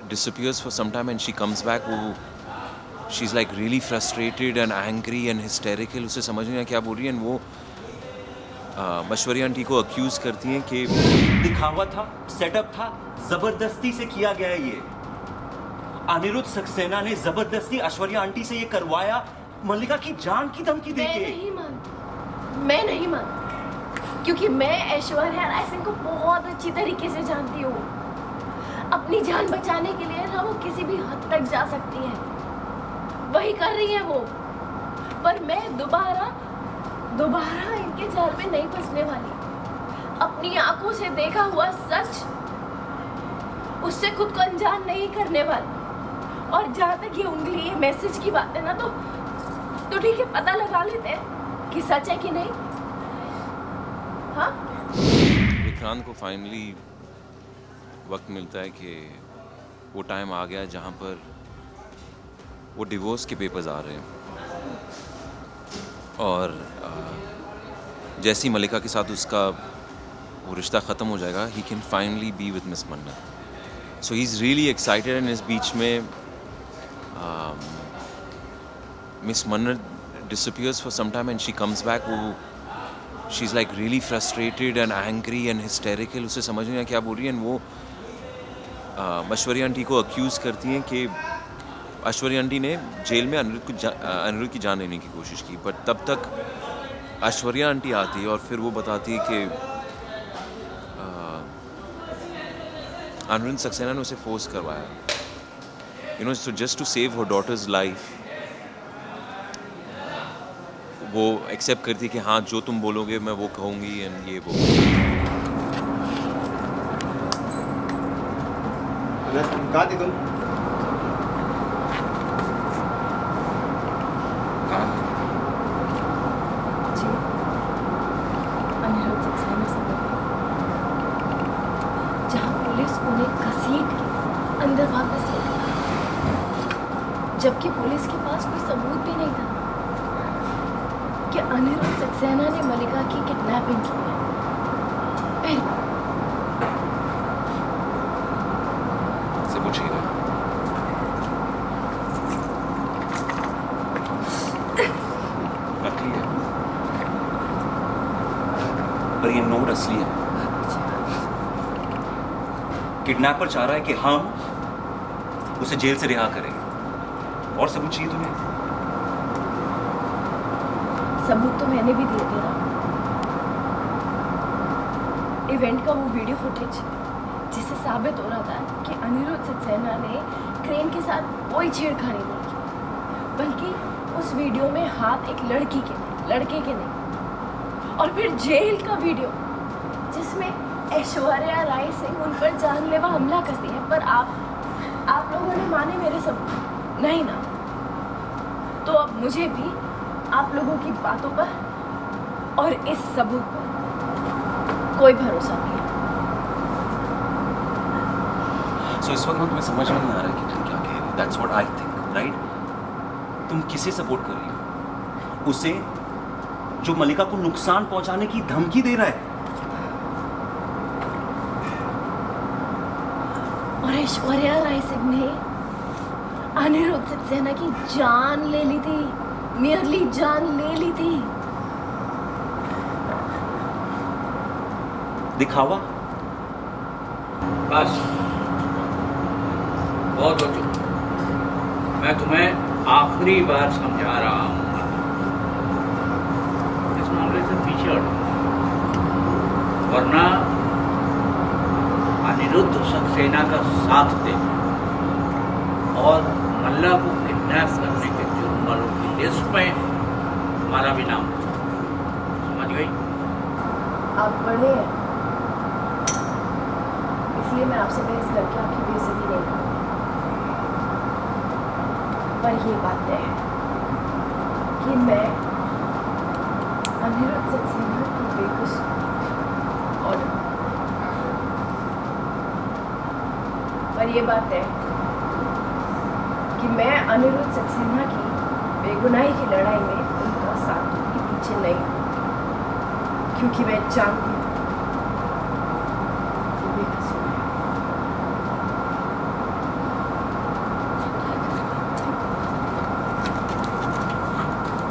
disappears for some time and she comes back, वो she's like really frustrated and angry and hysterical, उसे समझ नहीं आया क्या बोल रही है, and वो मश्वरी आंटी को अक्यूज करती हैं कि दिखावा था, सेटअप था, जबरदस्ती से किया गया है ये। अनिरुद्ध सक्सेना ने जबरदस्ती ऐश्वर्या आंटी से ये करवाया, मल्लिका की जान की धमकी देके। मैं नहीं मानती, क्योंकि मैं ऐश्वर्या राय सिंह को बहुत अच्छी तरीके से जानती हूँ। अपनी जान बचाने के लिए ना वो किसी भी हद तक जा सकती है, वही कर रही है वो। पर मैं दोबारा इनके जाल में नहीं फंसने वाली। अपनी आंखों से देखा हुआ सच, उससे खुद को अनजान नहीं करने वाली। और जहाँ तक ये उंगली ये मैसेज की बात है ना, तो ठीक है, पता लगा लेते हैं कि सच है कि नहीं। हाँ, विक्रांत को फाइनली वक्त मिलता है कि वो टाइम आ गया जहाँ पर वो डिवोर्स के पेपर्स आ रहे हैं, और जैसी मल्लिका के साथ उसका वो रिश्ता ख़त्म हो जाएगा, he can finally be with miss Mannat. So he is really excited, and इस बीच में मिस मन्नत disappears for some time and she comes back, वो she's like really frustrated and angry and hysterical, उसे समझ नहीं आया क्या बोल रही है, and वो मश्वरी आंटी को अक्यूज करती हैं कि ऐश्वर्या आंटी ने जेल में अनिरुद्ध की जान लेने की कोशिश की। बट तब तक ऐश्वर्या आंटी आती है और फिर वो बताती है कि अनिरुद्ध सक्सेना ने उसे फोर्स करवाया, you know, so just to save her daughter's life. वो एक्सेप्ट करती है कि हाँ, जो तुम बोलोगे मैं वो कहूँगी, एंड ये वो। कहाँ थी तुम? जी, अनिरुद्ध सक्सेना से मिली, जहाँ पुलिस उन्हें घसीट के अंदर वापस ले गई, जबकि पुलिस के पास कोई सबूत भी नहीं था कि अनिरुद्ध सक्सेना ने मल्लिका की किडनैपिंग की है। पहली बात, से पूछिएगा। नकली है, पर ये नोट असली है। किडनैपर चाह रहा है कि हम उसे जेल से रिहा करें। और सबूत चाहिए तुम्हें? सबूत तो मैंने भी दिए थे ना। इवेंट का वो वीडियो फुटेज जिससे साबित हो रहा था कि अनिरुद्ध सक्सेना ने क्रेन के साथ कोई छेड़खानी नहीं की, बल्कि उस वीडियो में हाथ एक लड़के के नहीं। और फिर जेल का वीडियो जिसमें ऐश्वर्या राय सिंह उन पर जानलेवा हमला करती है, पर आप लोगों ने माने मेरे सबूत नहीं ना। तो अब मुझे भी आप लोगों की बातों पर और इस सबूत पर कोई भरोसा नहीं है। सो इस वक्त तुम्हें समझ में नहीं आ रहा है कि तुम क्या कह रही हो। That's what I think, right? तुम किसे सपोर्ट कर रही हो? उसे जो मल्लिका को नुकसान पहुंचाने की धमकी दे रहा है। और ऐश्वर्या राय सिंह ने अनिरुद्ध सक्सेना की जान ले ली थी, नियरली जान ले ली थी। दिखावा। बस बहुत हो चुका। मैं तुम्हें आखिरी बार समझा रहा हूँ, इस मामले से पीछे हटो, वरना अनिरुद्ध सक्सेना का साथ दे और मल्ला को किडनैप करने के जुर्म वालों की लिस्ट में हमारा भी नाम। समझ गई? आप बड़े हैं, इसलिए मैं आपसे बहस करके आपकी बेइज्जती नहीं करूँगी। पर ये बात तय है कि मैं अनिरुद्ध सक्सेना की बेकसूर ऑर्डर, पर ये बात है कि मैं अनिरुद्ध सक्सेना की बेगुनाही की लड़ाई में उनका साथ दूंगी, पीछे नहीं, क्योंकि मैं जानती हूँ